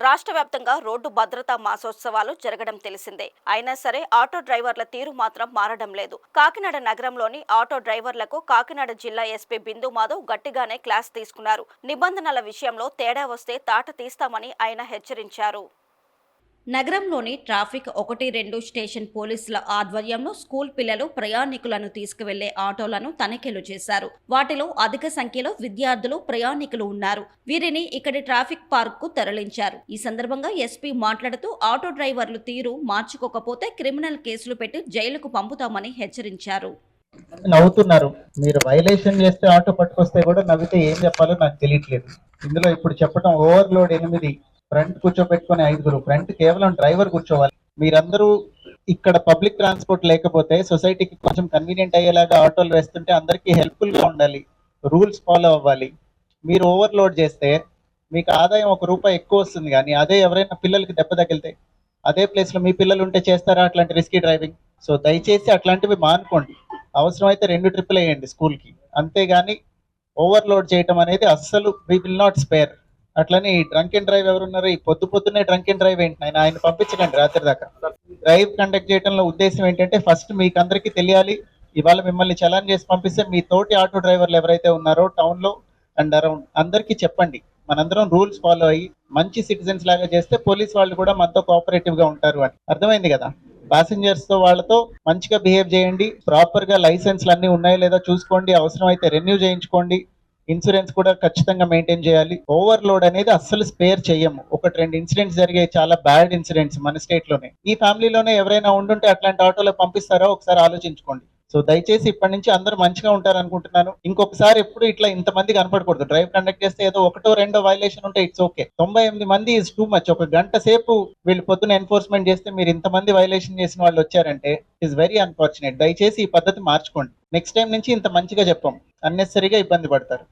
రాష్ట్ర వ్యాప్తంగా రోడ్డు భద్రతా మాసోత్సవాలు జరగడం తెలిసిందే. అయినా సరే ఆటో డ్రైవర్ల తీరు మాత్రం మారడం లేదు. కాకినాడ నగరంలోని ఆటో డ్రైవర్లకు కాకినాడ జిల్లా ఎస్పీ బిందు మాధవ్ గట్టిగానే క్లాస్ తీసుకున్నారు. నిబంధనల విషయంలో తేడా వస్తే తాట తీస్తామని ఆయన హెచ్చరించారు. నగరంలోని ట్రాఫిక్ 1-2 స్టేషన్ పోలీసుల ఆధ్వర్యంలో స్కూల్ పిల్లలు ప్రయాణికులను తీసుకువెళ్లే ఆటోలను తనిఖీలు చేశారు. వాటిలో అధిక సంఖ్యలో విద్యార్థులు ప్రయాణికులు ఉన్నారు. వీరిని ఇక్కడి ట్రాఫిక్ పార్క్ కు తరలించారు. ఈ సందర్భంగా ఎస్పీ మాట్లాడుతూ ఆటో డ్రైవర్లు తీరు మార్చుకోకపోతే క్రిమినల్ కేసులు పెట్టి జైలుకు పంపుతామని హెచ్చరించారు. నవ్వుతున్నారు. మీరు వైలేషన్ చేస్తే ఆటో పట్టుకొస్తే కూడా నవ్వితే ఏం చెప్పాలో నాకు తెలియట్లేదు. ఇందులో ఇప్పుడు చెప్పడం ఓవర్లోడ్ 8 ఫ్రంట్ కూర్చోబెట్టుకుని 5 ఫ్రంట్ కేవలం డ్రైవర్ కూర్చోవాలి. మీరందరూ ఇక్కడ పబ్లిక్ ట్రాన్స్పోర్ట్ లేకపోతే సొసైటీకి కొంచెం కన్వీనియంట్ అయ్యేలాగా ఆటోలు వేస్తుంటే అందరికీ హెల్ప్ఫుల్ గా ఉండాలి. రూల్స్ ఫాలో అవ్వాలి. మీరు ఓవర్లోడ్ చేస్తే మీకు ఆదాయం ₹1 ఎక్కువ వస్తుంది, కానీ అదే ఎవరైనా పిల్లలకి దెబ్బ తగిలితే అదే ప్లేస్ లో మీ పిల్లలు ఉంటే చేస్తారా అట్లాంటి రిస్కీ డ్రైవింగ్? సో దయచేసి అట్లాంటివి మానుకోండి. అవసరమైతే 2 ట్రిప్పులు వేయండి స్కూల్ కి, అంతేగాని ఓవర్లోడ్ చేయటం అనేది అస్సలు వి విల్ నాట్ స్పేర్. అట్లని డ్రంక్ అండ్ డ్రైవ్ ఎవరున్నారు? ఈ పొద్దున్నే డ్రంక్ అండ్ డ్రైవ్ ఏంటి? ఆయన పంపించకండి రాత్రి దాకా. డ్రైవ్ కండక్ట్ చేయడంలో ఉద్దేశం ఏంటంటే ఫస్ట్ మీకు అందరికీ తెలియాలి. ఇవాళ మిమ్మల్ని చలాన్ చేసి పంపిస్తే మీ తోటి ఆటో డ్రైవర్లు ఎవరైతే ఉన్నారో టౌన్ లో అండ్ అరౌండ్ అందరికీ చెప్పండి. మనందరం రూల్స్ ఫాలో అయ్యి మంచి సిటిజన్స్ లాగా చేస్తే పోలీస్ వాళ్ళు కూడా మనతో కోఆపరేటివ్ గా ఉంటారు అని అర్థమైంది కదా. ప్యాసింజర్స్ తో వాళ్ళతో మంచిగా బిహేవ్ చేయండి. ప్రాపర్ గా లైసెన్స్లు అన్ని ఉన్నాయో లేదో చూసుకోండి. అవసరం అయితే రెన్యూ చేయించుకోండి. ఇన్సూరెన్స్ కూడా ఖచ్చితంగా మెయింటైన్ చేయాలి. ఓవర్లోడ్ అనేది అస్సలు స్పేర్ చెయ్యము. 1-2 ఇన్సిడెంట్స్ జరిగాయి, చాలా బ్యాడ్ ఇన్సిడెంట్స్ మన స్టేట్ లోనే. ఈ ఫ్యామిలీలోనే ఎవరైనా ఉండుంటే అట్లాంటి ఆటోలో పంపిస్తారో ఒకసారి ఆలోచించుకోండి. సో దయచేసి ఇప్పటి నుంచి అందరూ మంచిగా ఉంటారు అనుకుంటున్నాను. ఇంకొకసారి ఎప్పుడు ఇట్లా ఇంతమంది కనపడకూడదు. డ్రైవ్ కండక్ట్ చేస్తే ఏదో 1-2 వైలేషన్ ఉంటే ఇట్స్ ఓకే. 98 మంది ఇస్ టూ మచ్. 1 గంట సేపు వీళ్ళు పొద్దున ఎన్ఫోర్స్మెంట్ చేస్తే మీరు ఇంతమంది వైలేషన్ చేసిన వాళ్ళు వచ్చారంటే ఇట్స్ వెరీ అన్ఫార్చునేట్. దయచేసి ఈ పద్ధతి మార్చుకోండి. నెక్స్ట్ టైం నుంచి ఇంత మంచిగా చెప్పాం, అన్నెసరీగా ఇబ్బంది పడతారు.